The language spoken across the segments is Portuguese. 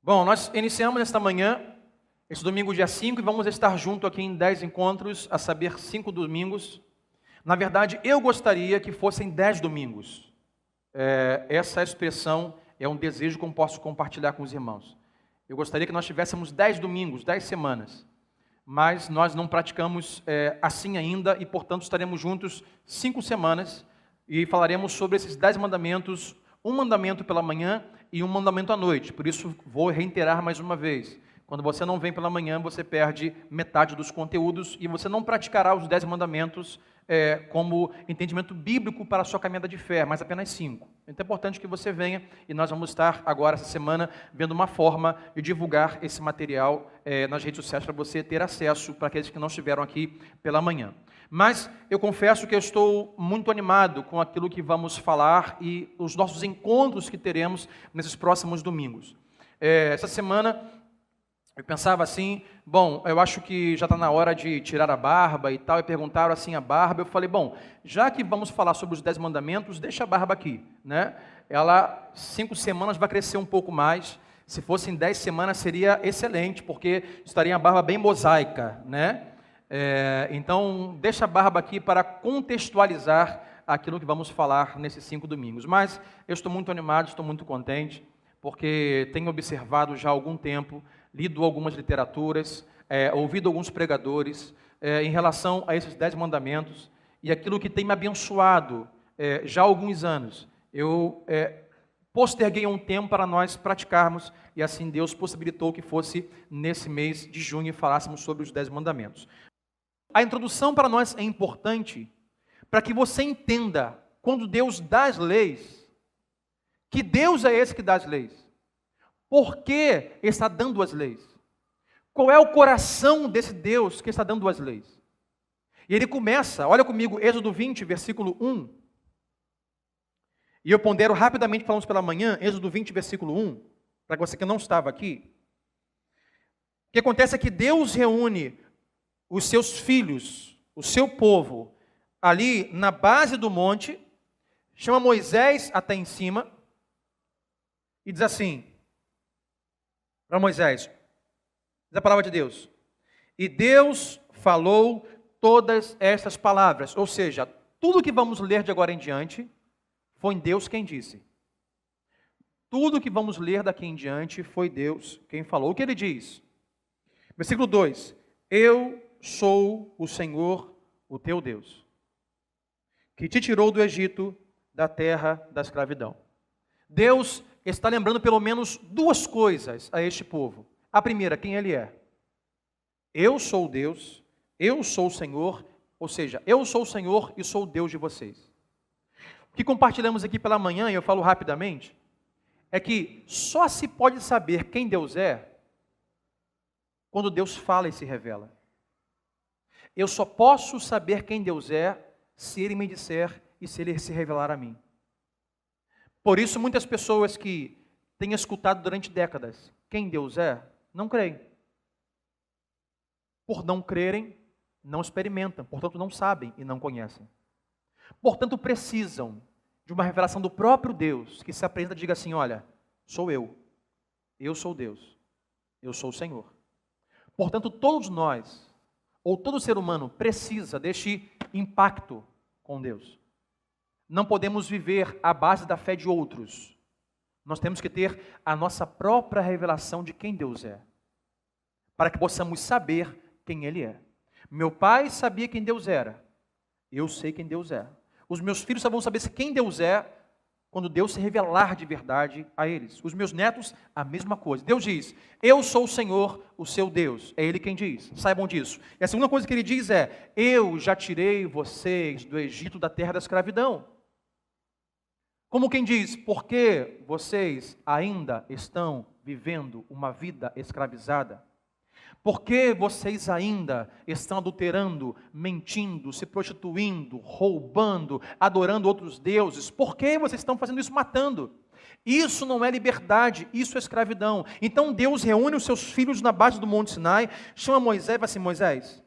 Bom, nós iniciamos esta manhã, esse domingo dia 5, e vamos estar junto aqui em 10 encontros, a saber, 5 domingos. Na verdade, eu gostaria que fossem 10 domingos. Essa expressão é um desejo que eu posso compartilhar com os irmãos. Eu gostaria que nós tivéssemos 10 domingos, 10 semanas. Mas nós não praticamos assim ainda e, portanto, estaremos juntos 5 semanas e falaremos sobre esses 10 mandamentos, um mandamento pela manhã e um mandamento à noite. Por isso, vou reiterar mais uma vez. Quando você não vem pela manhã, você perde metade dos conteúdos e você não praticará os 10 mandamentos como entendimento bíblico para a sua caminhada de fé, mas apenas 5. Então é importante que você venha e nós vamos estar agora, essa semana, vendo uma forma de divulgar esse material nas redes sociais para você ter acesso, para aqueles que não estiveram aqui pela manhã. Mas eu confesso que eu estou muito animado com aquilo que vamos falar e os nossos encontros que teremos nesses próximos domingos. Essa semana eu pensava assim, bom, eu acho que já está na hora de tirar a barba e tal, e perguntaram assim a barba, eu falei, bom, já que vamos falar sobre os 10 mandamentos, deixa a barba aqui, né? Ela, 5 semanas vai crescer um pouco mais, se fossem 10 semanas seria excelente, porque estaria a barba bem mosaica, né? Então, deixa a barba aqui para contextualizar aquilo que vamos falar nesses 5 domingos. Mas eu estou muito animado, estou muito contente, porque tenho observado já há algum tempo, lido algumas literaturas, ouvido alguns pregadores em relação a esses 10 mandamentos e aquilo que tem me abençoado já há alguns anos. Eu posterguei um tempo para nós praticarmos e assim Deus possibilitou que fosse nesse mês de junho e falássemos sobre os 10 mandamentos. A introdução para nós é importante para que você entenda, quando Deus dá as leis, que Deus é esse que dá as leis. Por que está dando as leis? Qual é o coração desse Deus que está dando as leis? E ele começa, olha comigo, Êxodo 20, versículo 1. E eu pondero rapidamente, falamos pela manhã, Êxodo 20, versículo 1, para você que não estava aqui. O que acontece é que Deus reúne os seus filhos, o seu povo, ali na base do monte, chama Moisés até em cima, e diz assim, para Moisés, diz a palavra de Deus, e Deus falou todas estas palavras, ou seja, tudo que vamos ler de agora em diante, foi Deus quem disse. Tudo que vamos ler daqui em diante, foi Deus quem falou. O que ele diz? Versículo 2, eu sou o Senhor, o teu Deus, que te tirou do Egito, da terra da escravidão. Deus está lembrando pelo menos 2 coisas a este povo. A primeira, quem ele é. Eu sou Deus, eu sou o Senhor, ou seja, eu sou o Senhor e sou o Deus de vocês. O que compartilhamos aqui pela manhã, e eu falo rapidamente, é que só se pode saber quem Deus é quando Deus fala e se revela. Eu só posso saber quem Deus é se Ele me disser e se Ele se revelar a mim. Por isso, muitas pessoas que têm escutado durante décadas quem Deus é, não creem. Por não crerem, não experimentam, portanto não sabem e não conhecem. Portanto, precisam de uma revelação do próprio Deus, que se apresenta e diga assim, olha, sou eu sou Deus, eu sou o Senhor. Portanto, todos nós, ou todo ser humano, precisa deste impacto com Deus. Não podemos viver à base da fé de outros. Nós temos que ter a nossa própria revelação de quem Deus é, para que possamos saber quem Ele é. Meu pai sabia quem Deus era, eu sei quem Deus é. Os meus filhos só vão saber quem Deus é quando Deus se revelar de verdade a eles. Os meus netos, a mesma coisa. Deus diz, eu sou o Senhor, o seu Deus. É Ele quem diz, saibam disso. E a segunda coisa que Ele diz é, eu já tirei vocês do Egito, da terra da escravidão. Como quem diz, por que vocês ainda estão vivendo uma vida escravizada? Por que vocês ainda estão adulterando, mentindo, se prostituindo, roubando, adorando outros deuses? Por que vocês estão fazendo isso matando? Isso não é liberdade, isso é escravidão. Então Deus reúne os seus filhos na base do Monte Sinai, chama Moisés e fala assim, Moisés,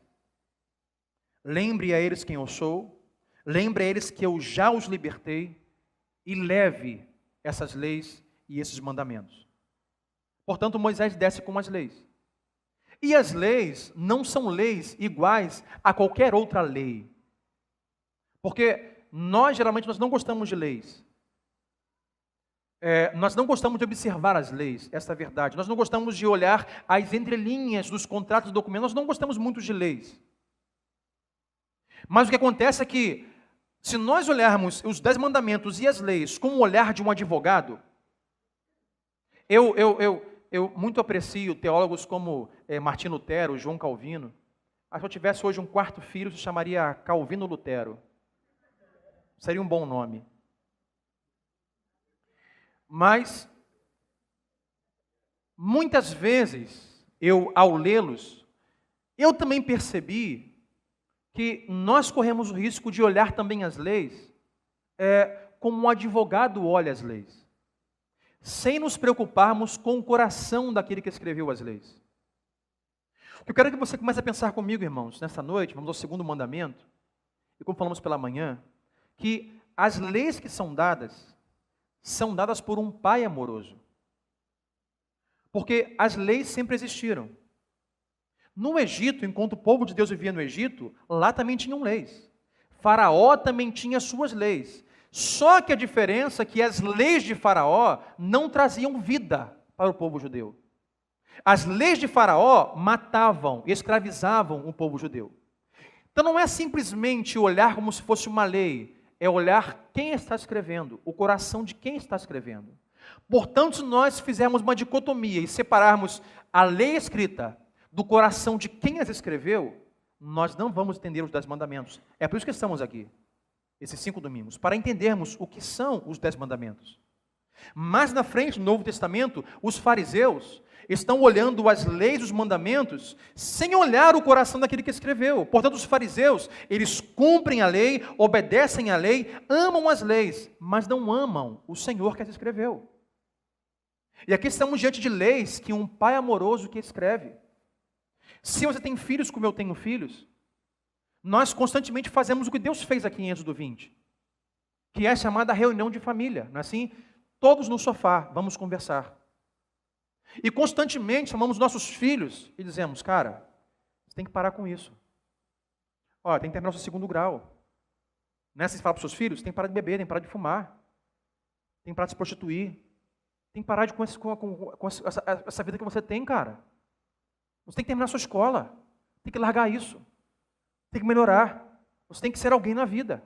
lembre a eles quem eu sou, lembre a eles que eu já os libertei, e leve essas leis e esses mandamentos. Portanto, Moisés desce com as leis. E as leis não são leis iguais a qualquer outra lei. Porque geralmente, nós não gostamos de leis. Nós não gostamos de observar as leis, essa é a verdade. Nós não gostamos de olhar as entrelinhas dos contratos e documentos, nós não gostamos muito de leis. Mas o que acontece é que, se nós olharmos os 10 mandamentos e as leis com o olhar de um advogado, eu muito aprecio teólogos como Martinho Lutero, João Calvino. Se eu tivesse hoje um quarto filho, se chamaria Calvino Lutero. Seria um bom nome. Mas, muitas vezes, ao lê-los, eu também percebi que nós corremos o risco de olhar também as leis como um advogado olha as leis, sem nos preocuparmos com o coração daquele que escreveu as leis. Eu quero que você comece a pensar comigo, irmãos, nessa noite, vamos ao segundo mandamento, e como falamos pela manhã, que as leis que são dadas por um pai amoroso. Porque as leis sempre existiram. No Egito, enquanto o povo de Deus vivia no Egito, lá também tinham leis. Faraó também tinha suas leis. Só que a diferença é que as leis de Faraó não traziam vida para o povo judeu. As leis de Faraó matavam e escravizavam o povo judeu. Então não é simplesmente olhar como se fosse uma lei, é olhar quem está escrevendo, o coração de quem está escrevendo. Portanto, se nós fizermos uma dicotomia e separarmos a lei escrita do coração de quem as escreveu, nós não vamos entender os 10 mandamentos. É por isso que estamos aqui, esses 5 domingos, para entendermos o que são os 10 mandamentos. Mais na frente, no Novo Testamento, os fariseus estão olhando as leis, os mandamentos, sem olhar o coração daquele que escreveu. Portanto, os fariseus, eles cumprem a lei, obedecem à lei, amam as leis, mas não amam o Senhor que as escreveu. E aqui estamos diante de leis que um pai amoroso que escreve. Se você tem filhos como eu tenho filhos, nós constantemente fazemos o que Deus fez aqui em Êxodo 20, que é a chamada reunião de família, não é assim? Todos no sofá, vamos conversar. E constantemente chamamos nossos filhos e dizemos, cara, você tem que parar com isso. Ó, tem que terminar o seu 2º grau. Nessa você fala para os seus filhos, tem que parar de beber, tem que parar de fumar, tem que parar de se prostituir, tem que parar com essa vida que você tem, cara. Você tem que terminar a sua escola, tem que largar isso, tem que melhorar, você tem que ser alguém na vida.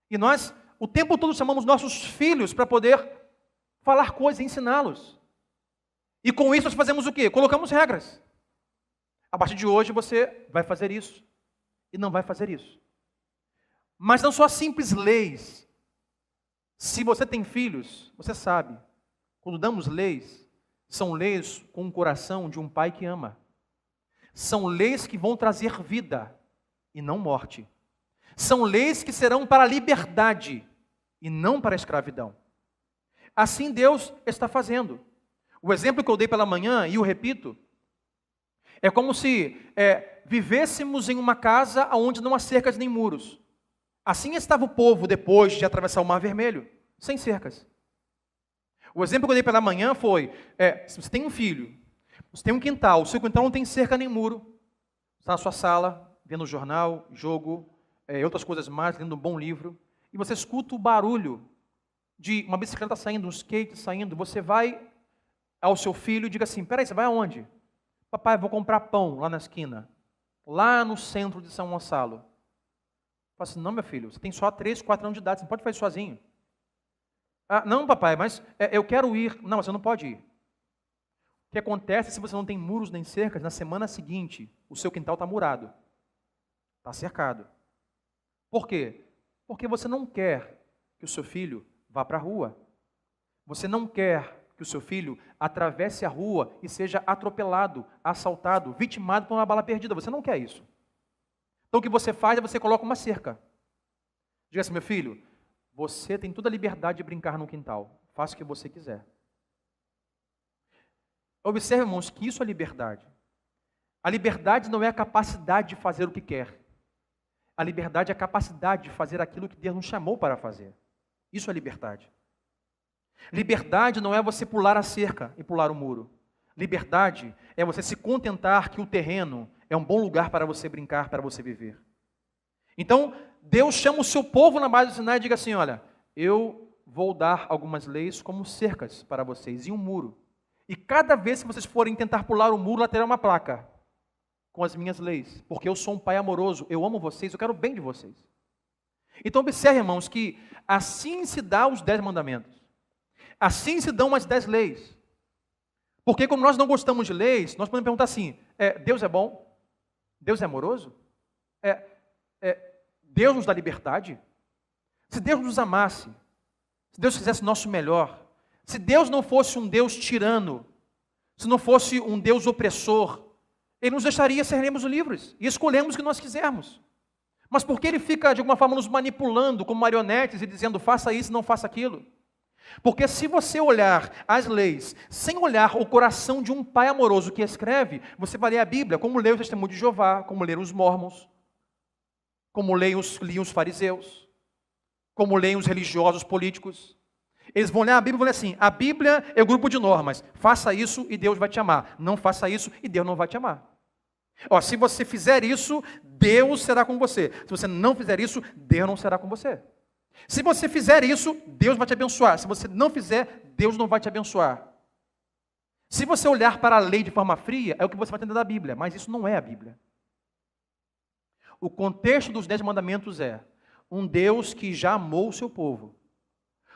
E nós, o tempo todo, chamamos nossos filhos para poder falar coisas e ensiná-los. E com isso nós fazemos o quê? Colocamos regras. A partir de hoje você vai fazer isso e não vai fazer isso. Mas não só simples leis. Se você tem filhos, você sabe, quando damos leis, são leis com o coração de um pai que ama. São leis que vão trazer vida e não morte. São leis que serão para a liberdade e não para a escravidão. Assim Deus está fazendo. O exemplo que eu dei pela manhã, e o repito, é como se vivêssemos em uma casa onde não há cercas nem muros. Assim estava o povo depois de atravessar o Mar Vermelho, sem cercas. O exemplo que eu dei pela manhã foi, se você tem um filho, você tem um quintal, o seu quintal não tem cerca nem muro, está na sua sala, vendo jornal, jogo, outras coisas mais, lendo um bom livro, e você escuta o barulho de uma bicicleta saindo, um skate saindo, você vai ao seu filho e diga assim, peraí, você vai aonde? Papai, vou comprar pão lá na esquina, lá no centro de São Gonçalo. Fala assim, não, meu filho, você tem só 3, 4 anos de idade, você não pode fazer sozinho. Ah, não, papai, mas eu quero ir. Não, você não pode ir. O que acontece se você não tem muros nem cercas, na semana seguinte, o seu quintal está murado, está cercado. Por quê? Porque você não quer que o seu filho vá para a rua. Você não quer que o seu filho atravesse a rua e seja atropelado, assaltado, vitimado por uma bala perdida. Você não quer isso. Então o que você faz é você coloca uma cerca. Diga assim, meu filho, você tem toda a liberdade de brincar no quintal. Faça o que você quiser. Observe, irmãos, que isso é liberdade. A liberdade não é a capacidade de fazer o que quer. A liberdade é a capacidade de fazer aquilo que Deus nos chamou para fazer. Isso é liberdade. Liberdade não é você pular a cerca e pular o muro. Liberdade é você se contentar que o terreno é um bom lugar para você brincar, para você viver. Então, Deus chama o seu povo na base do Sinai e diz assim, olha, eu vou dar algumas leis como cercas para vocês e um muro. E cada vez que vocês forem tentar pular o muro, lá terá uma placa com as minhas leis, porque eu sou um pai amoroso, eu amo vocês, eu quero o bem de vocês. Então observe, irmãos, que assim se dá os 10 mandamentos. Assim se dão as 10 leis. Porque como nós não gostamos de leis, nós podemos perguntar assim, Deus é bom? Deus é amoroso? Deus nos dá liberdade? Se Deus nos amasse, se Deus fizesse o nosso melhor, se Deus não fosse um Deus tirano, se não fosse um Deus opressor, Ele nos deixaria sermos livres e escolhermos o que nós quisermos. Mas por que Ele fica, de alguma forma, nos manipulando como marionetes e dizendo, faça isso, não faça aquilo? Porque se você olhar as leis, sem olhar o coração de um pai amoroso que escreve, você vai ler a Bíblia, como lê o Testemunho de Jeová, como ler os mormons, como liam os fariseus, como leem os religiosos políticos. Eles vão ler a Bíblia e vão ler assim, a Bíblia é o grupo de normas, faça isso e Deus vai te amar, não faça isso e Deus não vai te amar. Se você fizer isso, Deus será com você, se você não fizer isso, Deus não será com você. Se você fizer isso, Deus vai te abençoar, se você não fizer, Deus não vai te abençoar. Se você olhar para a lei de forma fria, é o que você vai entender da Bíblia, mas isso não é a Bíblia. O contexto dos 10 mandamentos é um Deus que já amou o seu povo,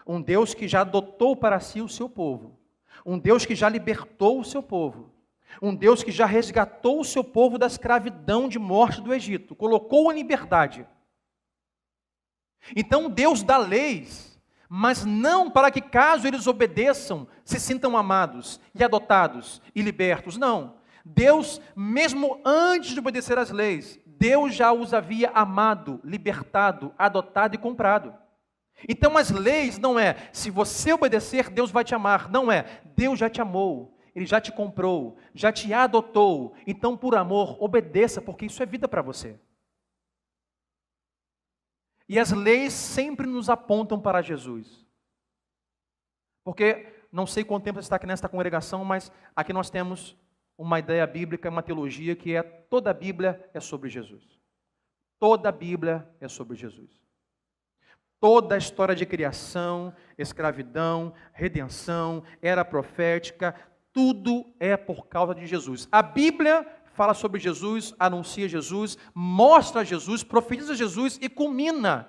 um Deus que já adotou para si o seu povo, um Deus que já libertou o seu povo, um Deus que já resgatou o seu povo da escravidão de morte do Egito, colocou em liberdade. Então Deus dá leis, mas não para que caso eles obedeçam, se sintam amados e adotados e libertos, não. Deus, mesmo antes de obedecer às leis, Deus já os havia amado, libertado, adotado e comprado. Então as leis não é, se você obedecer, Deus vai te amar. Não é, Deus já te amou, Ele já te comprou, já te adotou. Então por amor, obedeça, porque isso é vida para você. E as leis sempre nos apontam para Jesus. Porque, não sei quanto tempo você está aqui nesta congregação, mas aqui nós temos uma ideia bíblica, uma teologia que é, toda a Bíblia é sobre Jesus. Toda a Bíblia é sobre Jesus. Toda a história de criação, escravidão, redenção, era profética, tudo é por causa de Jesus. A Bíblia fala sobre Jesus, anuncia Jesus, mostra Jesus, profetiza Jesus e culmina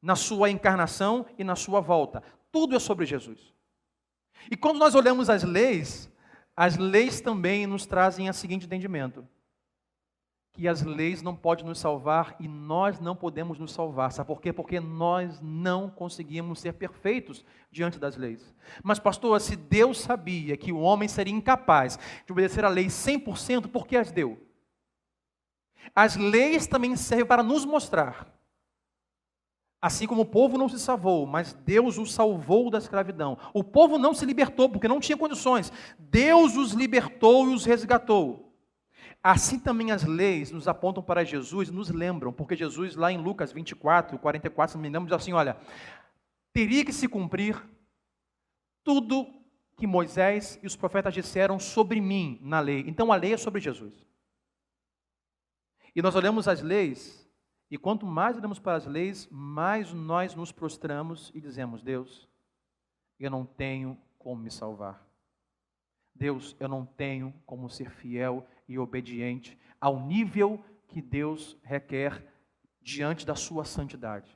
na sua encarnação e na sua volta. Tudo é sobre Jesus. E quando nós olhamos as leis também nos trazem o seguinte entendimento: que as leis não podem nos salvar e nós não podemos nos salvar. Sabe por quê? Porque nós não conseguimos ser perfeitos diante das leis. Mas pastor, se Deus sabia que o homem seria incapaz de obedecer a lei 100%, por que as deu? As leis também servem para nos mostrar. Assim como o povo não se salvou, mas Deus os salvou da escravidão. O povo não se libertou porque não tinha condições. Deus os libertou e os resgatou. Assim também as leis nos apontam para Jesus e nos lembram, porque Jesus lá em Lucas 24, 44, se não me engano, diz assim, olha, teria que se cumprir tudo que Moisés e os profetas disseram sobre mim na lei. Então a lei é sobre Jesus. E nós olhamos as leis, e quanto mais olhamos para as leis, mais nós nos prostramos e dizemos, Deus, eu não tenho como me salvar. Deus, eu não tenho como ser fiel e obediente ao nível que Deus requer diante da sua santidade.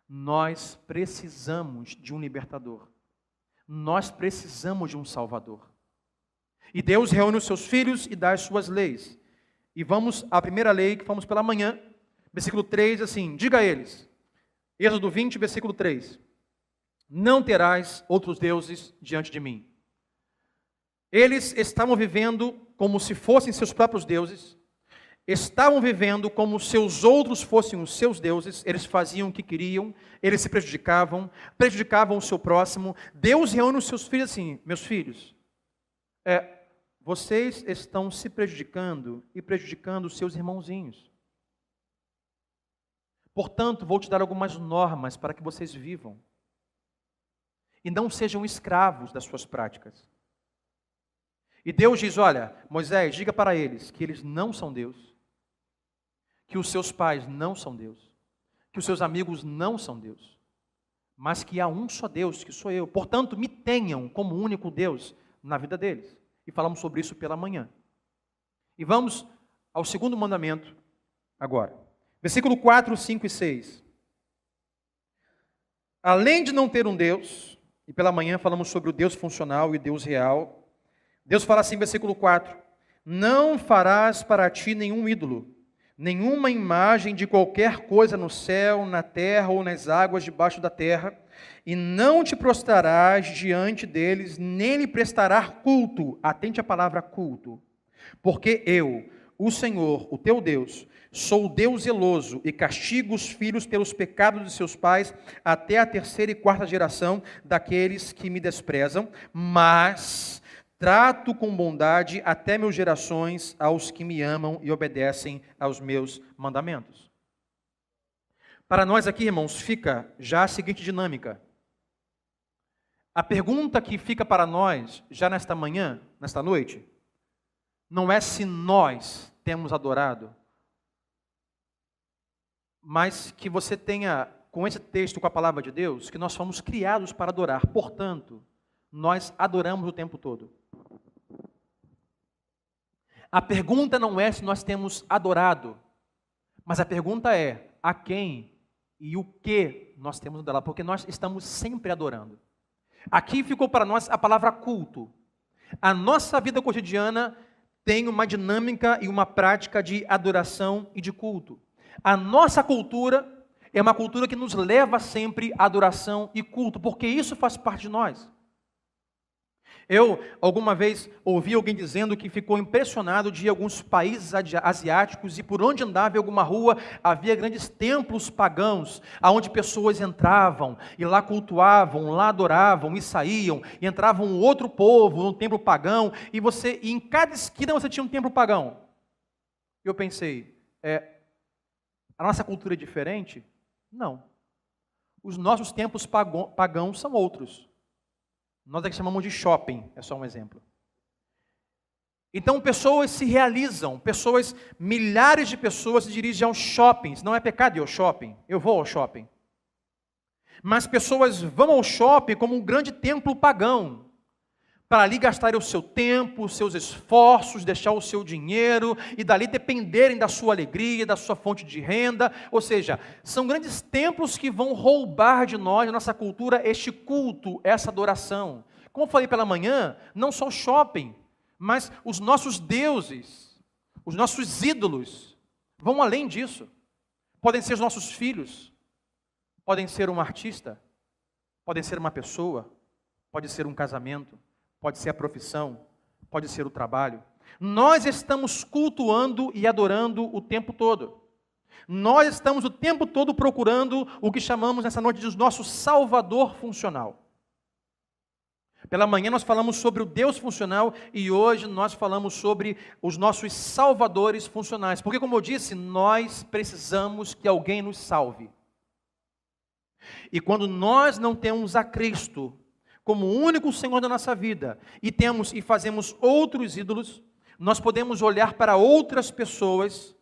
Nós precisamos de um libertador. Nós precisamos de um salvador. E Deus reúne os seus filhos e dá as suas leis. E vamos à primeira lei que fomos pela manhã, versículo 3, assim, diga a eles, Êxodo 20, versículo 3, não terás outros deuses diante de mim. Eles estavam vivendo como se fossem seus próprios deuses, estavam vivendo como se os outros fossem os seus deuses, eles faziam o que queriam, eles se prejudicavam o seu próximo. Deus reúne os seus filhos assim, meus filhos, vocês estão se prejudicando e prejudicando os seus irmãozinhos. Portanto, vou te dar algumas normas para que vocês vivam. e não sejam escravos das suas práticas. E Deus diz, olha, Moisés, diga para eles que eles não são Deus, que os seus pais não são Deus, que os seus amigos não são Deus, mas que há um só Deus, que sou eu. Portanto, me tenham como único Deus na vida deles. E falamos sobre isso pela manhã. E vamos ao segundo mandamento agora. Versículo 4, 5 e 6. Além de não ter um Deus, e pela manhã falamos sobre o Deus funcional e Deus real, Deus fala assim, versículo 4, não farás para ti nenhum ídolo, nenhuma imagem de qualquer coisa no céu, na terra ou nas águas debaixo da terra, e não te prostrarás diante deles, nem lhe prestarás culto. Atente à palavra culto. Porque eu, o Senhor, o teu Deus, sou Deus zeloso e castigo os filhos pelos pecados de seus pais até a 3ª e 4ª geração daqueles que me desprezam, mas trato com bondade até 1000 gerações aos que me amam e obedecem aos meus mandamentos. Para nós aqui, irmãos, fica já a seguinte dinâmica. A pergunta que fica para nós, já nesta manhã, nesta noite, não é se nós temos adorado, mas que você tenha, com esse texto, com a palavra de Deus, que nós fomos criados para adorar. Portanto, nós adoramos o tempo todo. A pergunta não é se nós temos adorado, mas a pergunta é a quem e o que nós temos adorado, porque nós estamos sempre adorando. Aqui ficou para nós a palavra culto. A nossa vida cotidiana tem uma dinâmica e uma prática de adoração e de culto. A nossa cultura é uma cultura que nos leva sempre à adoração e culto, porque isso faz parte de nós. Eu, alguma vez, ouvi alguém dizendo que ficou impressionado de alguns países asiáticos e por onde andava em alguma rua havia grandes templos pagãos, aonde pessoas entravam e lá cultuavam, lá adoravam e saíam, e entrava um outro povo num templo pagão, e em cada esquina você tinha um templo pagão. Eu pensei, a nossa cultura é diferente? Não. Os nossos templos pagãos são outros. Nós é que chamamos de shopping, é só um exemplo. Então pessoas se realizam, milhares de pessoas se dirigem aos shoppings. Não é pecado ir ao shopping, eu vou ao shopping. Mas pessoas vão ao shopping como um grande templo pagão, para ali gastarem o seu tempo, os seus esforços, deixar o seu dinheiro e dali dependerem da sua alegria, da sua fonte de renda. Ou seja, são grandes templos que vão roubar de nós, da nossa cultura, este culto, essa adoração. Como eu falei pela manhã, não só o shopping, mas os nossos deuses, os nossos ídolos, vão além disso. Podem ser os nossos filhos, podem ser um artista, podem ser uma pessoa, pode ser um casamento, pode ser a profissão, pode ser o trabalho. Nós estamos cultuando e adorando o tempo todo. Nós estamos o tempo todo procurando o que chamamos nessa noite de nosso Salvador funcional. Pela manhã nós falamos sobre o Deus funcional e hoje nós falamos sobre os nossos salvadores funcionais. Porque, como eu disse, nós precisamos que alguém nos salve. E quando nós não temos a Cristo como o único Senhor da nossa vida, e fazemos outros ídolos, nós podemos olhar para outras pessoas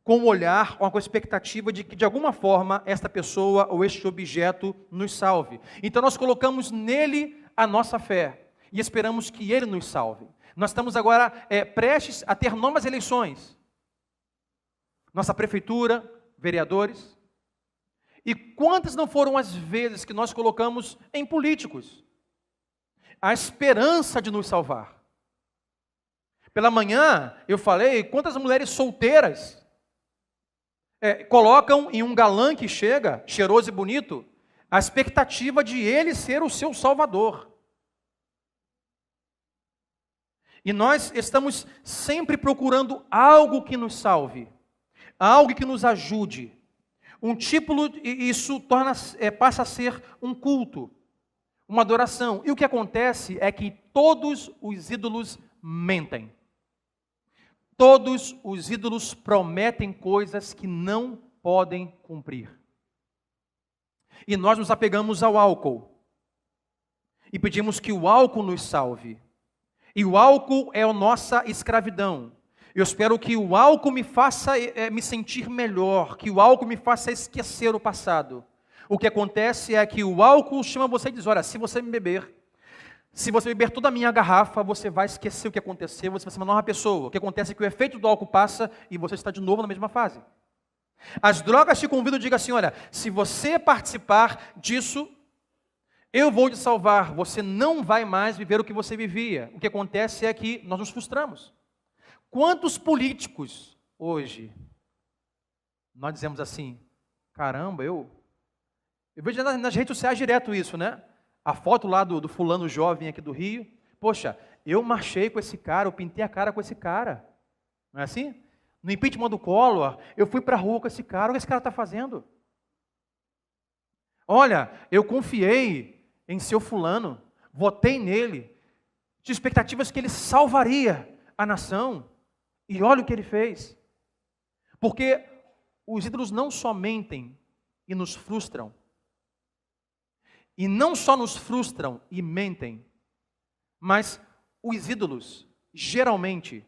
com um olhar, com a expectativa de que de alguma forma esta pessoa ou este objeto nos salve. Então nós colocamos nele a nossa fé e esperamos que ele nos salve. Nós estamos agora prestes a ter novas eleições. Nossa prefeitura, vereadores. E quantas não foram as vezes que nós colocamos em políticos a esperança de nos salvar? Pela manhã eu falei quantas mulheres solteiras colocam em um galã que chega, cheiroso e bonito, a expectativa de ele ser o seu salvador. E nós estamos sempre procurando algo que nos salve, algo que nos ajude. Isso passa a ser um culto, uma adoração. E o que acontece é que todos os ídolos mentem. Todos os ídolos prometem coisas que não podem cumprir. E nós nos apegamos ao álcool. e pedimos que o álcool nos salve. E o álcool é a nossa escravidão. Eu espero que o álcool me faça me sentir melhor, que o álcool me faça esquecer o passado. O que acontece é que o álcool chama você e diz, olha, se você beber toda a minha garrafa, você vai esquecer o que aconteceu, você vai ser uma nova pessoa. O que acontece é que o efeito do álcool passa e você está de novo na mesma fase. As drogas te convidam e digam assim, olha, se você participar disso, eu vou te salvar, você não vai mais viver o que você vivia. O que acontece é que nós nos frustramos. Quantos políticos hoje, nós dizemos assim, caramba, eu vejo nas redes sociais direto isso, né? A foto lá do fulano jovem aqui do Rio, poxa, eu marchei com esse cara, eu pintei a cara com esse cara. Não é assim? No impeachment do Collor, eu fui para a rua com esse cara, o que esse cara está fazendo? Olha, eu confiei em seu fulano, votei nele, tinha expectativas que ele salvaria a nação, e olha o que ele fez. Porque os ídolos não só mentem e nos frustram, e não só nos frustram e mentem, mas os ídolos, geralmente,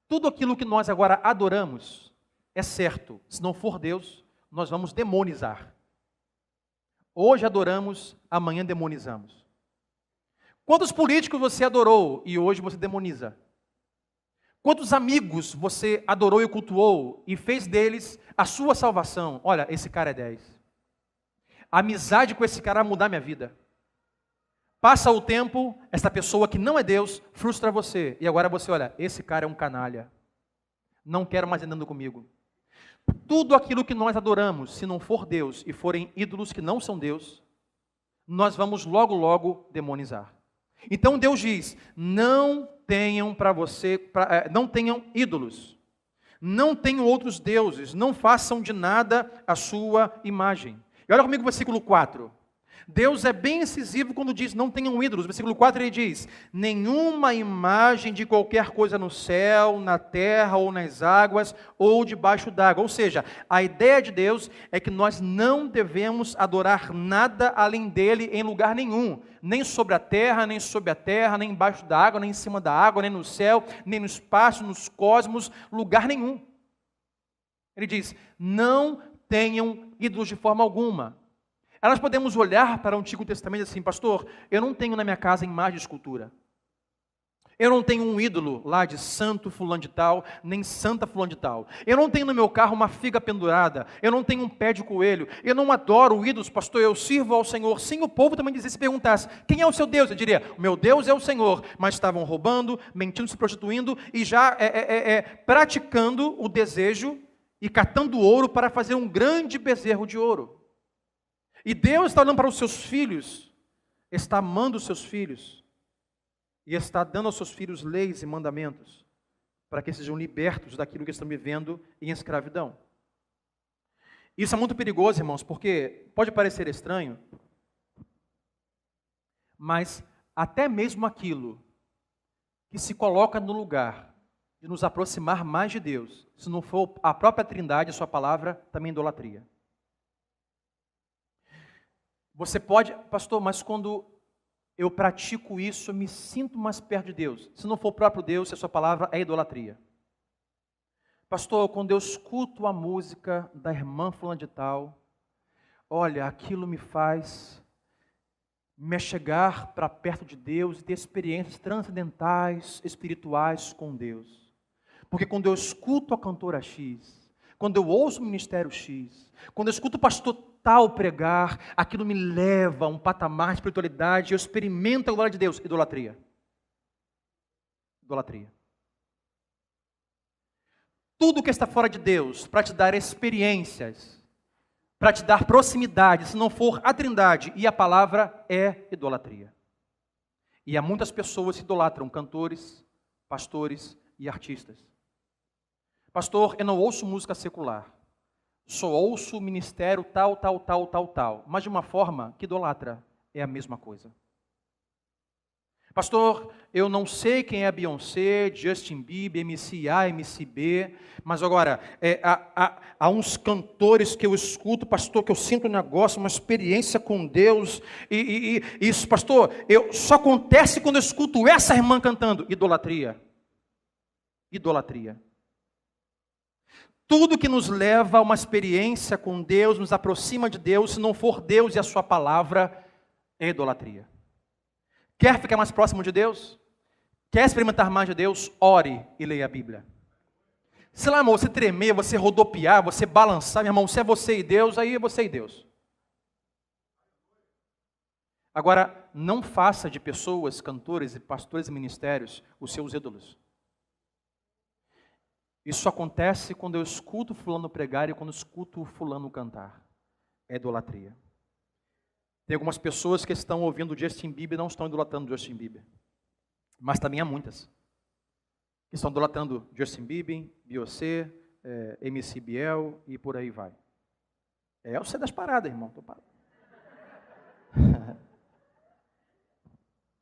tudo aquilo que nós agora adoramos, é certo, se não for Deus, nós vamos demonizar. Hoje adoramos, amanhã demonizamos. Quantos políticos você adorou e hoje você demoniza? Quantos amigos você adorou e cultuou e fez deles a sua salvação? Olha, esse cara é 10. A amizade com esse cara vai mudar minha vida. Passa o tempo, essa pessoa que não é Deus frustra você. E agora você, olha, esse cara é um canalha. Não quero mais andando comigo. Tudo aquilo que nós adoramos, se não for Deus e forem ídolos que não são Deus, nós vamos logo, logo demonizar. Então Deus diz, não tenham não tenham ídolos, não tenham outros deuses, não façam de nada a sua imagem. E olha comigo o versículo 4. Deus é bem incisivo quando diz, não tenham ídolos. Versículo 4 ele diz, nenhuma imagem de qualquer coisa no céu, na terra ou nas águas ou debaixo d'água. Ou seja, a ideia de Deus é que nós não devemos adorar nada além dele em lugar nenhum. Nem sobre a terra, nem nem embaixo da água, nem em cima da água, nem no céu, nem no espaço, nos cosmos, lugar nenhum. Ele diz, não tenham ídolos de forma alguma. Aí nós podemos olhar para o Antigo Testamento e dizer assim, pastor, eu não tenho na minha casa imagem de escultura. Eu não tenho um ídolo lá de santo fulano de tal, nem santa fulano de tal. Eu não tenho no meu carro uma figa pendurada. Eu não tenho um pé de coelho. Eu não adoro ídolos, pastor, eu sirvo ao Senhor. Sim, o povo também dizia, se perguntasse, quem é o seu Deus? Eu diria, o meu Deus é o Senhor. Mas estavam roubando, mentindo, se prostituindo e já praticando o desejo e catando ouro para fazer um grande bezerro de ouro. E Deus está olhando para os seus filhos, está amando os seus filhos, e está dando aos seus filhos leis e mandamentos, para que sejam libertos daquilo que estão vivendo em escravidão. Isso é muito perigoso, irmãos, porque pode parecer estranho, mas até mesmo aquilo que se coloca no lugar de nos aproximar mais de Deus, se não for a própria Trindade, a sua palavra, também é idolatria. Você pode, pastor, mas quando eu pratico isso, eu me sinto mais perto de Deus. Se não for o próprio Deus, se a sua palavra é idolatria. Pastor, quando eu escuto a música da irmã fulana de tal, olha, aquilo me faz me chegar para perto de Deus e ter experiências transcendentais, espirituais com Deus. Porque quando eu escuto a cantora X, quando eu ouço o ministério X, quando eu escuto o pastor tal pregar, aquilo me leva a um patamar de espiritualidade, eu experimento a glória de Deus. Idolatria. Idolatria. Tudo que está fora de Deus, para te dar experiências, para te dar proximidade, se não for a Trindade e a palavra, é idolatria. E há muitas pessoas que idolatram cantores, pastores e artistas. Pastor, eu não ouço música secular. Só ouço o ministério tal. Mas de uma forma que idolatra. É a mesma coisa. Pastor, eu não sei quem é Beyoncé, Justin Bieber, MC A, MC B, mas agora, há uns cantores que eu escuto, pastor, que eu sinto um negócio, uma experiência com Deus, e isso, pastor, só acontece quando eu escuto essa irmã cantando. Idolatria. Idolatria. Tudo que nos leva a uma experiência com Deus, nos aproxima de Deus, se não for Deus e a sua palavra, é idolatria. Quer ficar mais próximo de Deus? Quer experimentar mais de Deus? Ore e leia a Bíblia. Sei lá, irmão, você tremer, você rodopiar, você balançar, meu irmão, se é você e Deus, aí é você e Deus. Agora, não faça de pessoas, cantores, pastores e ministérios os seus ídolos. Isso acontece quando eu escuto fulano pregar e quando eu escuto fulano cantar. É idolatria. Tem algumas pessoas que estão ouvindo Justin Bieber e não estão idolatrando Justin Bieber. Mas também há muitas que estão idolatrando Justin Bieber, Beyoncé, MC Biel e por aí vai. Eu sei das paradas, irmão. Tô parado.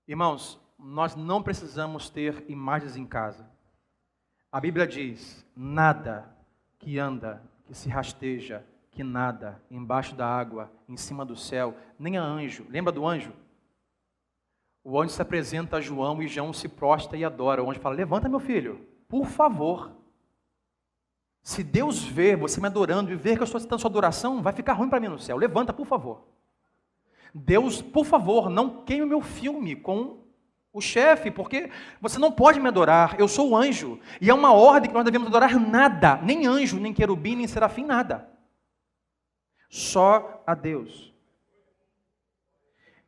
Irmãos, nós não precisamos ter imagens em casa. A Bíblia diz, nada que anda, que se rasteja, que nada embaixo da água, em cima do céu, nem a anjo. Lembra do anjo? O anjo se apresenta a João e João se prostra e adora. O anjo fala, levanta meu filho, por favor. Se Deus ver você me adorando e ver que eu estou citando sua adoração, vai ficar ruim para mim no céu. Levanta, por favor. Deus, por favor, não queime o meu filme com o chefe, porque você não pode me adorar, eu sou o anjo. E é uma ordem que nós devemos adorar nada, nem anjo, nem querubim, nem serafim, nada. Só a Deus.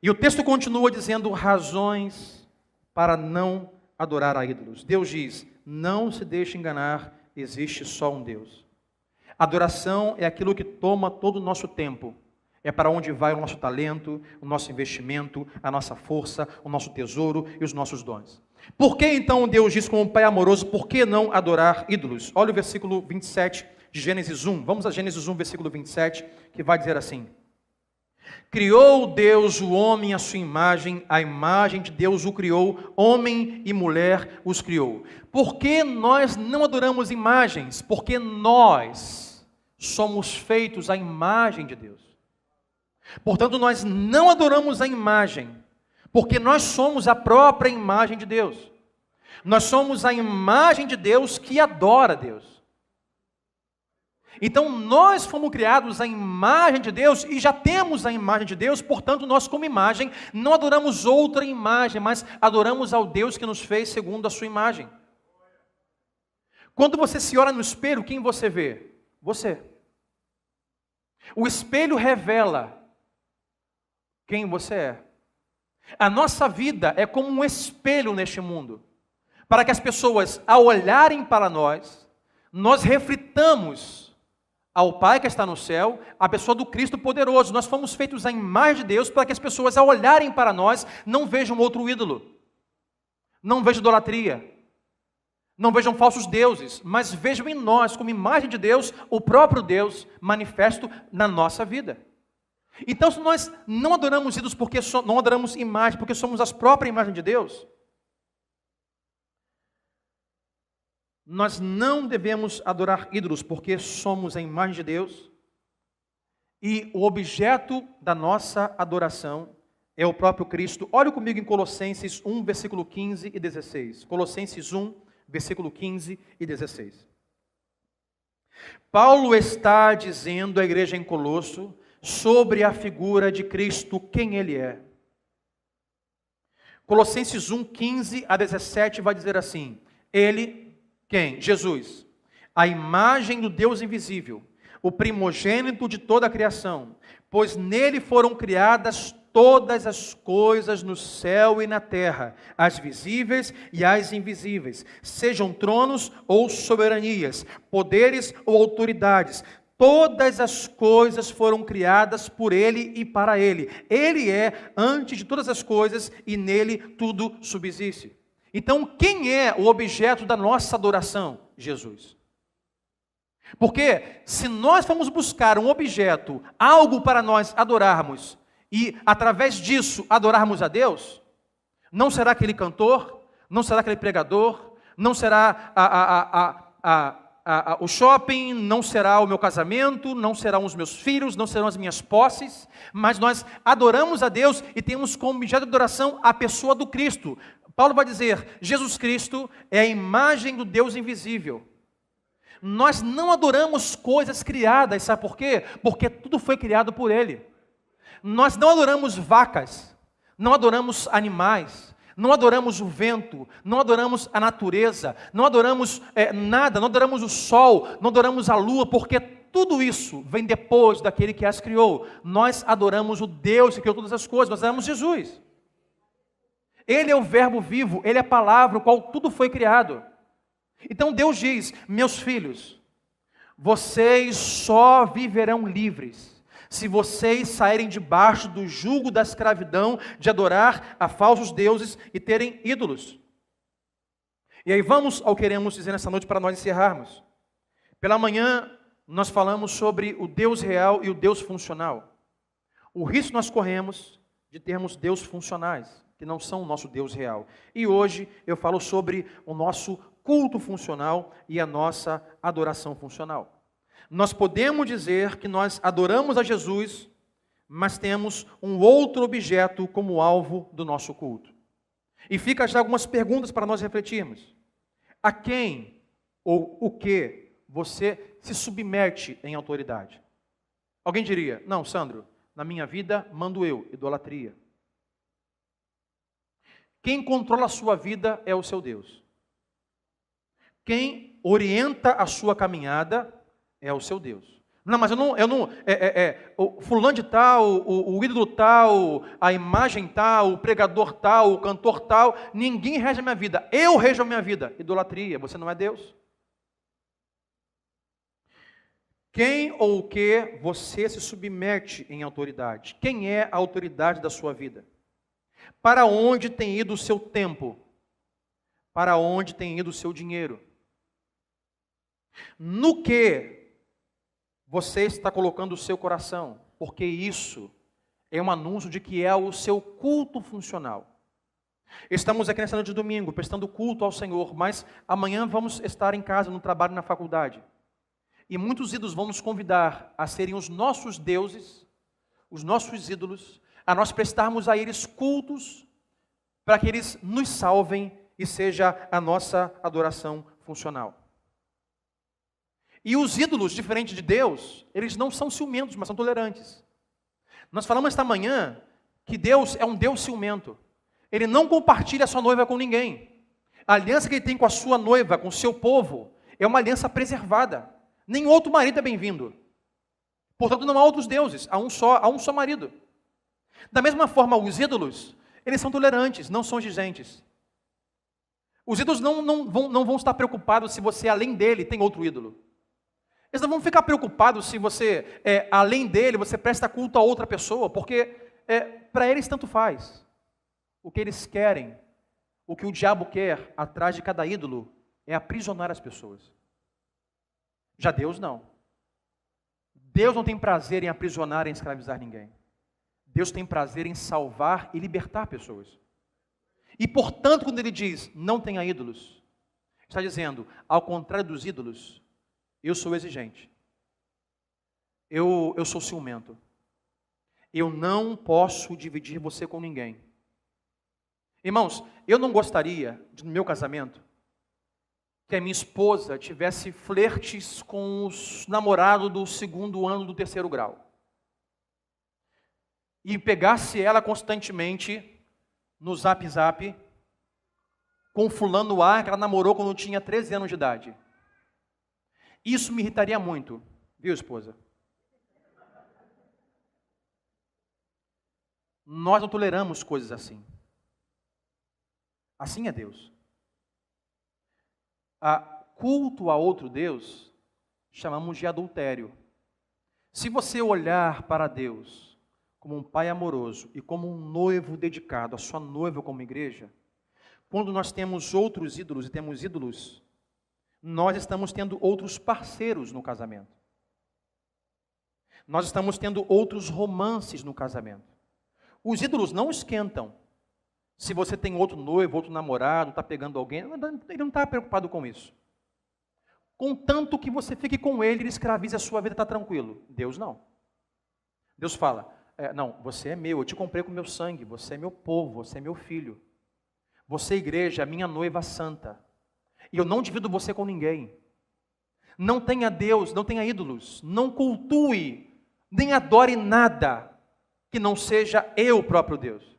E o texto continua dizendo razões para não adorar a ídolos. Deus diz, não se deixe enganar, existe só um Deus. Adoração é aquilo que toma todo o nosso tempo. É para onde vai o nosso talento, o nosso investimento, a nossa força, o nosso tesouro e os nossos dons. Por que então Deus diz como um Pai amoroso, por que não adorar ídolos? Olha o versículo 27 de Gênesis 1. Vamos a Gênesis 1, versículo 27, que vai dizer assim. Criou Deus o homem à sua imagem, a imagem de Deus o criou, homem e mulher os criou. Por que nós não adoramos imagens? Porque nós somos feitos à imagem de Deus. Portanto, nós não adoramos a imagem, porque nós somos a própria imagem de Deus. Nós somos a imagem de Deus que adora Deus. Então, nós fomos criados à imagem de Deus e já temos a imagem de Deus, portanto, nós como imagem não adoramos outra imagem, mas adoramos ao Deus que nos fez segundo a sua imagem. Quando você se olha no espelho, quem você vê? Você. O espelho revela quem você é. A nossa vida é como um espelho neste mundo, para que as pessoas, ao olharem para nós, nós reflitamos ao Pai que está no céu, a pessoa do Cristo poderoso. Nós fomos feitos à imagem de Deus, para que as pessoas, ao olharem para nós, não vejam outro ídolo, não vejam idolatria, não vejam falsos deuses, mas vejam em nós, como imagem de Deus, o próprio Deus manifesto na nossa vida. Então, se nós não adoramos ídolos, não adoramos imagem, porque somos a própria imagem de Deus, nós não devemos adorar ídolos, porque somos a imagem de Deus, e o objeto da nossa adoração é o próprio Cristo. Olhe comigo em Colossenses 1, versículo 15 e 16. Colossenses 1, versículo 15 e 16. Paulo está dizendo à igreja em Colosso sobre a figura de Cristo, quem Ele é. Colossenses 1, 15 a 17 vai dizer assim, Ele, quem? Jesus, a imagem do Deus invisível, o primogênito de toda a criação, pois nele foram criadas todas as coisas no céu e na terra, as visíveis e as invisíveis, sejam tronos ou soberanias, poderes ou autoridades. Todas as coisas foram criadas por Ele e para Ele. Ele é antes de todas as coisas e nele tudo subsiste. Então, quem é o objeto da nossa adoração? Jesus. Porque se nós formos buscar um objeto, algo para nós adorarmos, e através disso adorarmos a Deus, Não será aquele cantor, não será aquele pregador, não será o shopping, não será o meu casamento, não serão os meus filhos, não serão as minhas posses, mas nós adoramos a Deus e temos como objeto de adoração a pessoa do Cristo. Paulo vai dizer, Jesus Cristo é a imagem do Deus invisível. Nós não adoramos coisas criadas, sabe por quê? Porque tudo foi criado por Ele. Nós não adoramos vacas, não adoramos animais, não adoramos o vento, não adoramos a natureza, não adoramos nada, não adoramos o sol, não adoramos a lua, porque tudo isso vem depois daquele que as criou. Nós adoramos o Deus que criou todas as coisas, nós adoramos Jesus. Ele é o verbo vivo, Ele é a palavra, o qual tudo foi criado. Então Deus diz, meus filhos, vocês só viverão livres se vocês saírem debaixo do jugo da escravidão, de adorar a falsos deuses e terem ídolos. E aí vamos ao que queremos dizer nessa noite para nós encerrarmos. Pela manhã nós falamos sobre o Deus real e o Deus funcional. O risco nós corremos de termos deuses funcionais, que não são o nosso Deus real. E hoje eu falo sobre o nosso culto funcional e a nossa adoração funcional. Nós podemos dizer que nós adoramos a Jesus, mas temos um outro objeto como alvo do nosso culto. E fica já algumas perguntas para nós refletirmos. A quem ou o que você se submete em autoridade? Alguém diria, não, Sandro, na minha vida mando eu, idolatria. Quem controla a sua vida é o seu Deus. Quem orienta a sua caminhada é o seu Deus. Não, mas o fulano de tal, o ídolo tal, a imagem tal, o pregador tal, o cantor tal, ninguém rege a minha vida. Eu rejo a minha vida. Idolatria, você não é Deus. Quem ou o que você se submete em autoridade? Quem é a autoridade da sua vida? Para onde tem ido o seu tempo? Para onde tem ido o seu dinheiro? No que você está colocando o seu coração? Porque isso é um anúncio de que é o seu culto funcional. Estamos aqui nessa noite de domingo, prestando culto ao Senhor, mas amanhã vamos estar em casa, no trabalho, na faculdade. E muitos ídolos vão nos convidar a serem os nossos deuses, os nossos ídolos, a nós prestarmos a eles cultos, para que eles nos salvem e seja a nossa adoração funcional. E os ídolos, diferente de Deus, eles não são ciumentos, mas são tolerantes. Nós falamos esta manhã que Deus é um Deus ciumento. Ele não compartilha a sua noiva com ninguém. A aliança que ele tem com a sua noiva, com o seu povo, é uma aliança preservada. Nem outro marido é bem-vindo. Portanto, não há outros deuses, há um só marido. Da mesma forma, os ídolos, eles são tolerantes, não são exigentes. Os ídolos não vão estar preocupados se você, além dele, tem outro ídolo. Eles não vão ficar preocupados se você, além dele, você presta culto a outra pessoa, porque para eles tanto faz. O que eles querem, o que o diabo quer atrás de cada ídolo, é aprisionar as pessoas. Já Deus não. Deus não tem prazer em aprisionar e em escravizar ninguém. Deus tem prazer em salvar e libertar pessoas. E portanto, quando ele diz, não tenha ídolos, está dizendo, ao contrário dos ídolos, eu sou exigente. Eu sou ciumento. Eu não posso dividir você com ninguém. Irmãos, eu não gostaria, no meu casamento, que a minha esposa tivesse flertes com os namorados do segundo ano do terceiro grau. E pegasse ela constantemente no zap, com fulano A, que ela namorou quando tinha 13 anos de idade. Isso me irritaria muito, viu, esposa? Nós não toleramos coisas assim. Assim é Deus. A culto a outro Deus, chamamos de adultério. Se você olhar para Deus como um pai amoroso e como um noivo dedicado, a sua noiva como igreja, quando nós temos outros ídolos e temos ídolos, nós estamos tendo outros parceiros no casamento. Nós estamos tendo outros romances no casamento. Os ídolos não esquentam. se você tem outro noivo, outro namorado, está pegando alguém, ele não está preocupado com isso. Contanto que você fique com ele escravize a sua vida, está tranquilo. Deus não. Deus fala, não, você é meu, eu te comprei com meu sangue, você é meu povo, você é meu filho. Você, igreja, é minha noiva santa. E eu não divido você com ninguém. Não tenha Deus, não tenha ídolos, não cultue, nem adore nada que não seja eu, o próprio Deus.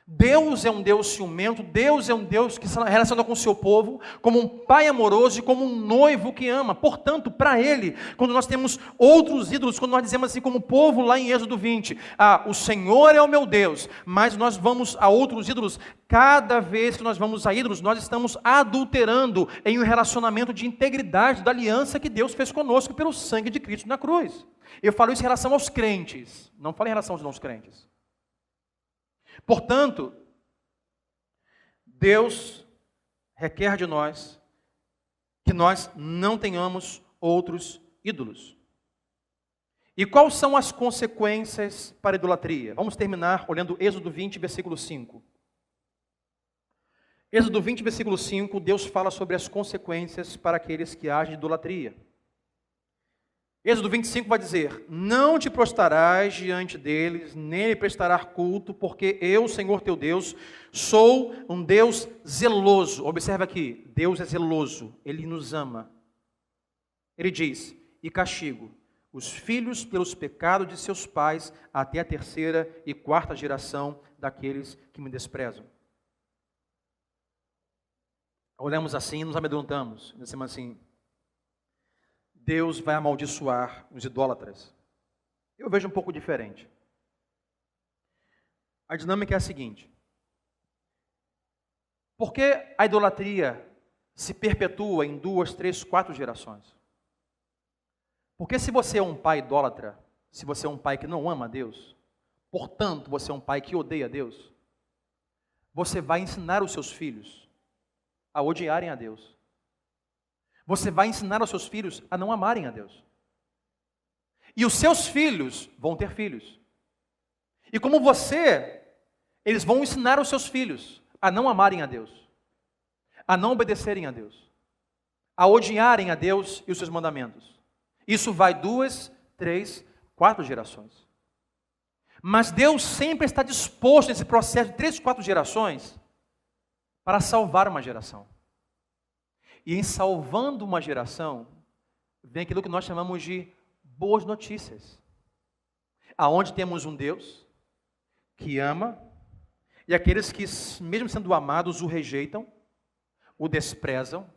Deus é um Deus ciumento, Deus é um Deus que se relaciona com o seu povo como um pai amoroso e como um noivo que ama. Portanto, para Ele, quando nós temos outros ídolos, quando nós dizemos assim como o povo lá em Êxodo 20, o Senhor é o meu Deus, mas nós vamos a outros ídolos, cada vez que nós vamos a ídolos, nós estamos adulterando em um relacionamento de integridade da aliança que Deus fez conosco pelo sangue de Cristo na cruz. Eu falo isso em relação aos crentes, não falo em relação aos não crentes. Portanto, Deus requer de nós que nós não tenhamos outros ídolos. E quais são as consequências para a idolatria? Vamos terminar olhando Êxodo 20, versículo 5. Êxodo 20, versículo 5, Deus fala sobre as consequências para aqueles que agem de idolatria. Êxodo 25 vai dizer, não te prostrarás diante deles, nem lhe prestarás culto, porque eu, Senhor teu Deus, sou um Deus zeloso. Observa aqui, Deus é zeloso, Ele nos ama. Ele diz, e castigo os filhos pelos pecados de seus pais, até a 3ª e 4ª geração daqueles que me desprezam. Olhamos assim e nos amedrontamos, dizemos assim, Deus vai amaldiçoar os idólatras. Eu vejo um pouco diferente. A dinâmica é a seguinte. Por que a idolatria se perpetua em 2, 3, 4 gerações? Porque se você é um pai idólatra, se você é um pai que não ama a Deus, portanto, você é um pai que odeia a Deus, você vai ensinar os seus filhos a odiarem a Deus. Você vai ensinar aos seus filhos a não amarem a Deus. E os seus filhos vão ter filhos. E como você, eles vão ensinar os seus filhos a não amarem a Deus, a não obedecerem a Deus, a odiarem a Deus e os seus mandamentos. Isso vai 2, 3, 4 gerações. Mas Deus sempre está disposto nesse processo de 3, 4 gerações para salvar uma geração. E em salvando uma geração, vem aquilo que nós chamamos de boas notícias. Aonde temos um Deus que ama, e aqueles que, mesmo sendo amados, o rejeitam, o desprezam,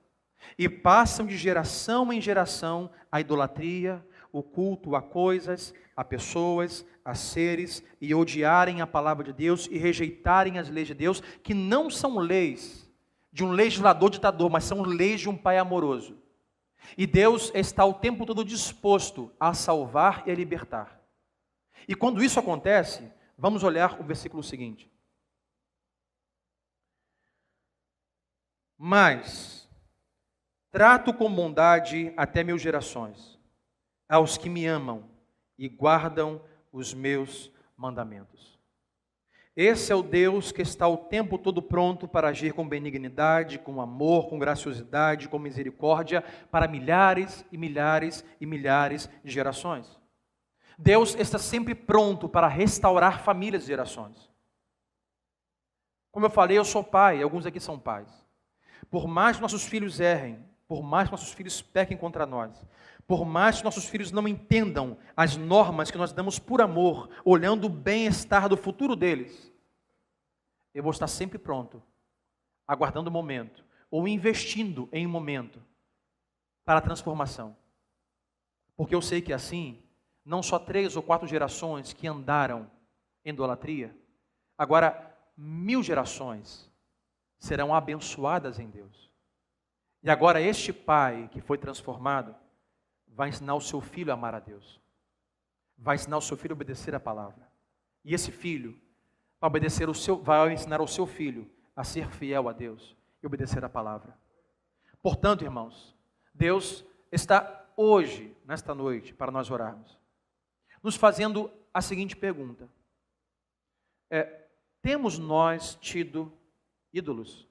e passam de geração em geração a idolatria, o culto a coisas, a pessoas, a seres, e odiarem a palavra de Deus e rejeitarem as leis de Deus, que não são leis de um legislador ditador, mas são leis de um pai amoroso. E Deus está o tempo todo disposto a salvar e a libertar. E quando isso acontece, vamos olhar o versículo seguinte. Mas trato com bondade até 1000 gerações, aos que me amam e guardam os meus mandamentos. Esse é o Deus que está o tempo todo pronto para agir com benignidade, com amor, com graciosidade, com misericórdia, para milhares e milhares e milhares de gerações. Deus está sempre pronto para restaurar famílias e gerações. Como eu falei, eu sou pai, alguns aqui são pais. Por mais que nossos filhos errem, por mais que nossos filhos pequem contra nós, por mais que nossos filhos não entendam as normas que nós damos por amor, olhando o bem-estar do futuro deles, eu vou estar sempre pronto, aguardando o momento, ou investindo em um momento para a transformação. Porque eu sei que assim, não só 3 ou 4 gerações que andaram em idolatria, agora 1000 gerações serão abençoadas em Deus. E agora este pai que foi transformado vai ensinar o seu filho a amar a Deus. Vai ensinar o seu filho a obedecer a palavra. E esse filho vai ensinar ao seu filho a ser fiel a Deus e obedecer a palavra. Portanto, irmãos, Deus está hoje, nesta noite, para nós orarmos, nos fazendo a seguinte pergunta. Temos nós tido ídolos?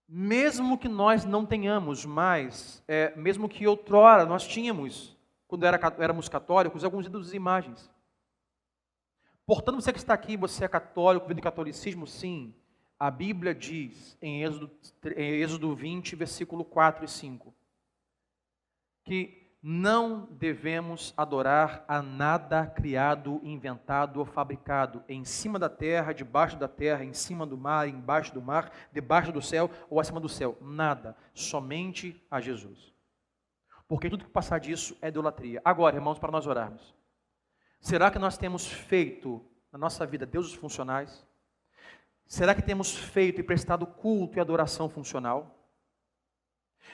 Mesmo que nós não tenhamos mais, mesmo que outrora nós tínhamos, quando éramos católicos, alguns ídolos e imagens. Portanto, você que está aqui, você é católico, vive do catolicismo? Sim. A Bíblia diz, em Êxodo 20, versículo 4 e 5, que não devemos adorar a nada criado, inventado ou fabricado em cima da terra, debaixo da terra, em cima do mar, embaixo do mar, debaixo do céu ou acima do céu. Nada, somente a Jesus. Porque tudo que passar disso é idolatria. Agora, irmãos, para nós orarmos. Será que nós temos feito na nossa vida deuses funcionais? Será que temos feito e prestado culto e adoração funcional?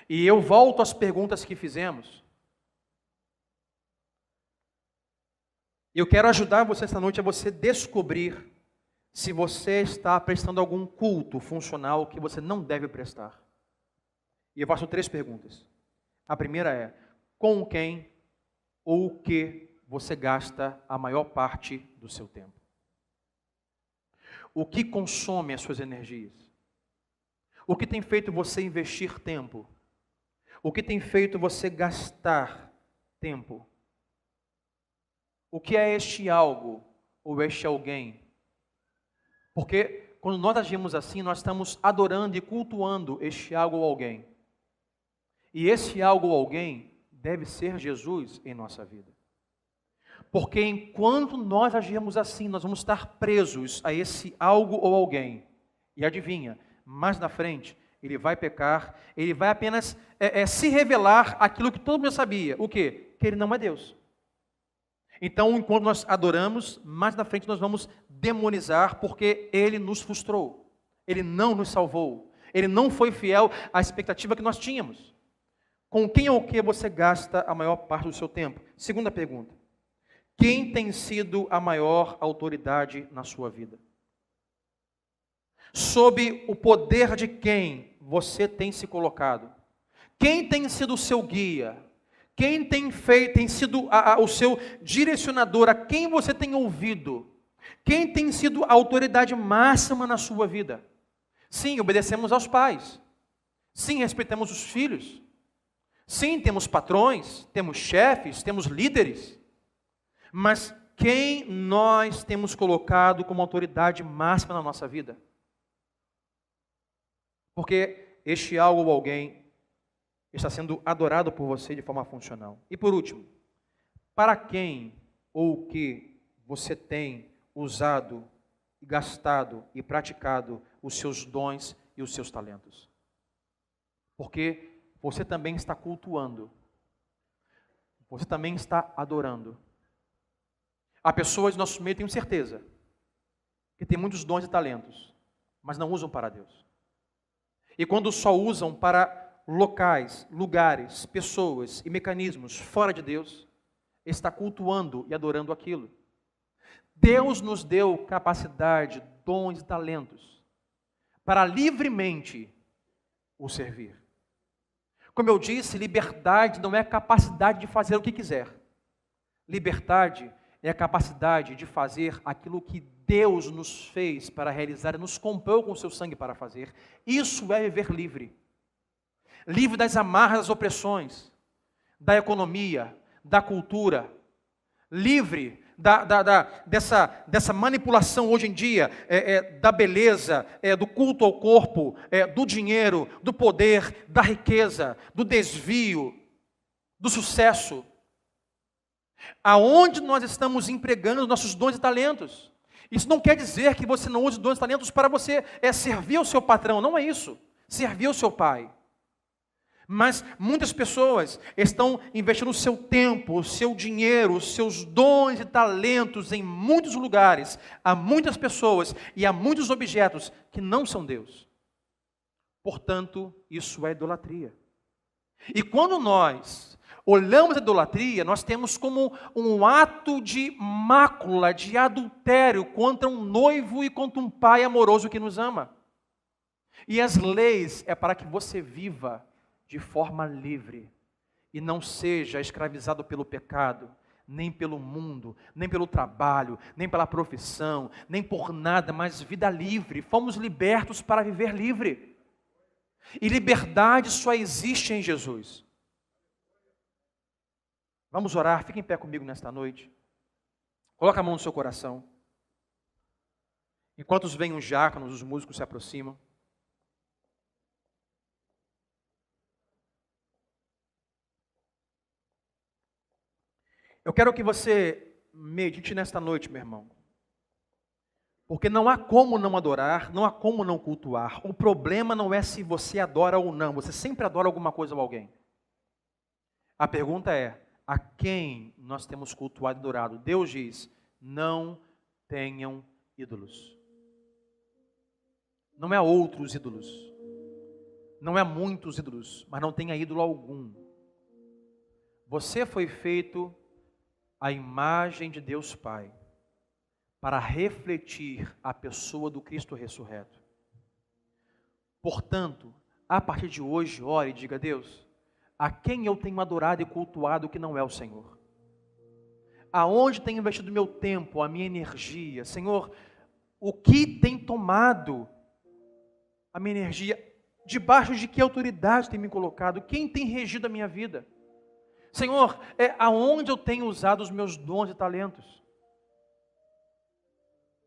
E eu volto às perguntas que fizemos. Eu quero ajudar você esta noite a você descobrir se você está prestando algum culto funcional que você não deve prestar. E eu faço 3 perguntas. A primeira é: com quem ou o que você gasta a maior parte do seu tempo? O que consome as suas energias? O que tem feito você investir tempo? O que tem feito você gastar tempo? O que é este algo ou este alguém? Porque quando nós agimos assim, nós estamos adorando e cultuando este algo ou alguém. E esse algo ou alguém deve ser Jesus em nossa vida. Porque enquanto nós agirmos assim, nós vamos estar presos a esse algo ou alguém. E adivinha, mais na frente, ele vai pecar, ele vai apenas se revelar aquilo que todo mundo já sabia. O quê? Que ele não é Deus. Então, enquanto nós adoramos, mais na frente nós vamos demonizar, porque ele nos frustrou. Ele não nos salvou. Ele não foi fiel à expectativa que nós tínhamos. Com quem ou o que você gasta a maior parte do seu tempo? Segunda pergunta. Quem tem sido a maior autoridade na sua vida? Sob o poder de quem você tem se colocado? Quem tem sido o seu guia? Quem tem sido o seu direcionador? A quem você tem ouvido? Quem tem sido a autoridade máxima na sua vida? Sim, obedecemos aos pais. Sim, respeitamos os filhos. Sim, temos patrões, temos chefes, temos líderes. Mas quem nós temos colocado como autoridade máxima na nossa vida? Porque este algo ou alguém está sendo adorado por você de forma funcional. E por último, para quem ou o que você tem usado, gastado e praticado os seus dons e os seus talentos? Porque você também está cultuando. Você também está adorando. Há pessoas no nosso meio, tenho certeza, que têm muitos dons e talentos, mas não usam para Deus. E quando só usam para locais, lugares, pessoas e mecanismos fora de Deus, está cultuando e adorando aquilo. Deus nos deu capacidade, dons e talentos para livremente o servir. Como eu disse, liberdade não é a capacidade de fazer o que quiser. Liberdade é a capacidade de fazer aquilo que Deus nos fez para realizar e nos comprou com o seu sangue para fazer. Isso é viver livre. Livre das amarras, das opressões, da economia, da cultura. Livre dessa manipulação hoje em dia, da beleza, do culto ao corpo, do dinheiro, do poder, da riqueza, do desvio, do sucesso. Aonde nós estamos empregando os nossos dons e talentos? Isso não quer dizer que você não use dons e talentos para você servir ao seu patrão, não é isso. Servir ao seu pai. Mas muitas pessoas estão investindo o seu tempo, o seu dinheiro, os seus dons e talentos em muitos lugares, a muitas pessoas e a muitos objetos que não são Deus. Portanto, isso é idolatria. E quando nós olhamos a idolatria, nós temos como um ato de mácula, de adultério contra um noivo e contra um pai amoroso que nos ama. E as leis é para que você viva de forma livre e não seja escravizado pelo pecado, nem pelo mundo, nem pelo trabalho, nem pela profissão, nem por nada, mas vida livre. Fomos libertos para viver livre. E liberdade só existe em Jesus. Vamos orar, fique em pé comigo nesta noite. Coloca a mão no seu coração. Enquanto vêm os diáconos, os músicos se aproximam. Eu quero que você medite nesta noite, meu irmão. Porque não há como não adorar, não há como não cultuar. O problema não é se você adora ou não. Você sempre adora alguma coisa ou alguém. A pergunta é, a quem nós temos cultuado e adorado? Deus diz, não tenham ídolos. Não é outros ídolos. Não é muitos ídolos, mas não tenha ídolo algum. Você foi feito à imagem de Deus Pai, para refletir a pessoa do Cristo ressurreto. Portanto, a partir de hoje, ore e diga, Deus, a quem eu tenho adorado e cultuado que não é o Senhor? Aonde tenho investido meu tempo, a minha energia? Senhor, o que tem tomado a minha energia? Debaixo de que autoridade tem me colocado? Quem tem regido a minha vida? Senhor, aonde eu tenho usado os meus dons e talentos?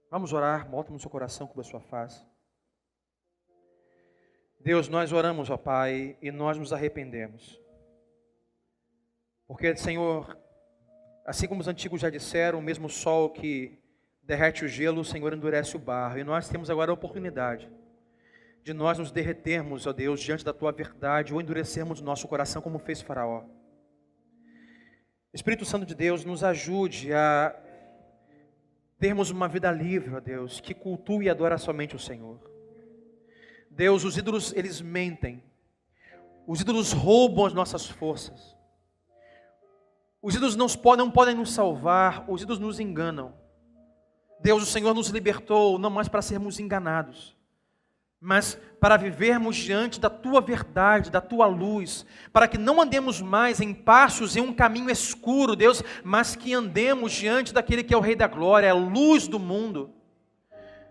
Vamos orar, bota no seu coração, cubra a sua face. Deus, nós oramos, ó Pai, e nós nos arrependemos. Porque, Senhor, assim como os antigos já disseram, o mesmo sol que derrete o gelo, o Senhor endurece o barro. E nós temos agora a oportunidade de nós nos derretermos, ó Deus, diante da Tua verdade, ou endurecermos o nosso coração como fez Faraó. Espírito Santo de Deus, nos ajude a termos uma vida livre, ó Deus, que cultue e adora somente o Senhor. Deus, os ídolos, eles mentem. Os ídolos roubam as nossas forças. Os ídolos não podem nos salvar, os ídolos nos enganam. Deus, o Senhor nos libertou, não mais para sermos enganados, mas para vivermos diante da Tua verdade, da Tua luz, para que não andemos mais em passos em um caminho escuro, Deus, mas que andemos diante daquele que é o Rei da Glória, a luz do mundo.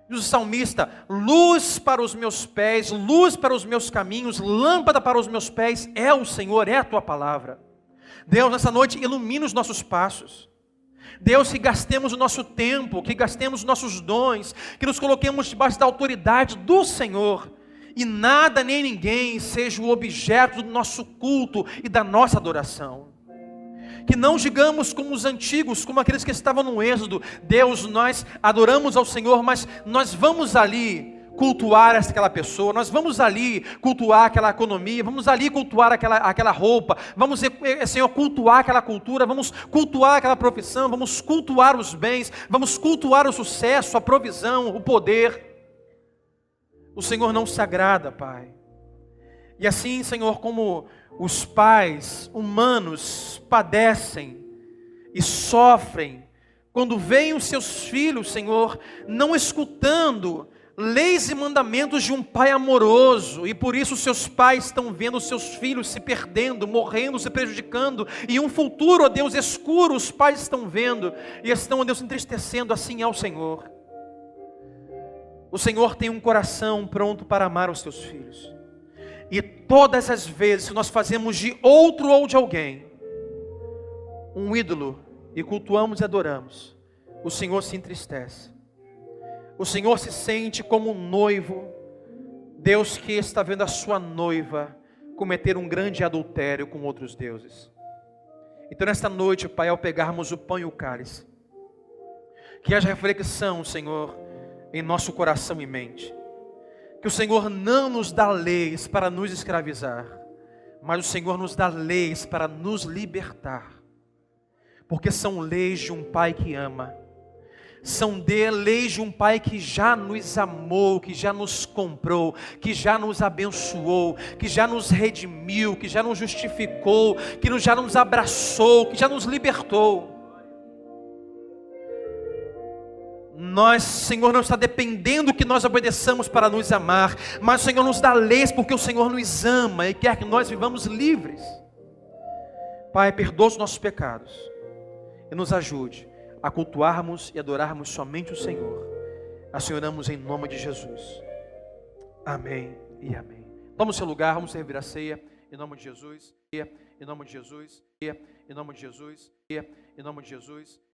Diz o salmista, luz para os meus pés, luz para os meus caminhos, lâmpada para os meus pés, é o Senhor, é a Tua palavra. Deus, nessa noite, ilumina os nossos passos. Deus, que gastemos o nosso tempo, que gastemos os nossos dons, que nos coloquemos debaixo da autoridade do Senhor, e nada nem ninguém seja o objeto do nosso culto e da nossa adoração. Que não digamos como os antigos, como aqueles que estavam no Êxodo, Deus, nós adoramos ao Senhor, mas nós vamos ali cultuar aquela pessoa, nós vamos ali cultuar aquela economia, vamos ali cultuar aquela roupa, vamos, Senhor, cultuar aquela cultura, vamos cultuar aquela profissão, vamos cultuar os bens, vamos cultuar o sucesso, a provisão, o poder. O Senhor não se agrada, Pai. E assim, Senhor, como os pais humanos padecem e sofrem quando veem os seus filhos, Senhor, não escutando leis e mandamentos de um pai amoroso, e por isso seus pais estão vendo os seus filhos se perdendo, morrendo, se prejudicando, e um futuro, ó Deus, escuro, os pais estão vendo, e estão, ó Deus, se entristecendo. Assim é o Senhor. O Senhor tem um coração pronto para amar os teus filhos, e todas as vezes que nós fazemos de outro ou de alguém um ídolo, e cultuamos e adoramos, o Senhor se entristece. O Senhor se sente como um noivo, Deus que está vendo a sua noiva cometer um grande adultério com outros deuses. Então nesta noite, Pai, ao pegarmos o pão e o cálice, que haja reflexão, Senhor, em nosso coração e mente. Que o Senhor não nos dá leis para nos escravizar, mas o Senhor nos dá leis para nos libertar. Porque são leis de um Pai que ama. São leis de um Pai que já nos amou, que já nos comprou, que já nos abençoou, que já nos redimiu, que já nos justificou, que já nos abraçou, que já nos libertou. Nós, Senhor, não está dependendo que nós obedeçamos para nos amar, mas o Senhor nos dá leis porque o Senhor nos ama e quer que nós vivamos livres. Pai, perdoa os nossos pecados e nos ajude a cultuarmos e adorarmos somente o Senhor. Assim oramos em nome de Jesus. Amém e amém. Toma o seu lugar, vamos servir a ceia em nome de Jesus. Em nome de Jesus. Em nome de Jesus. Em nome de Jesus.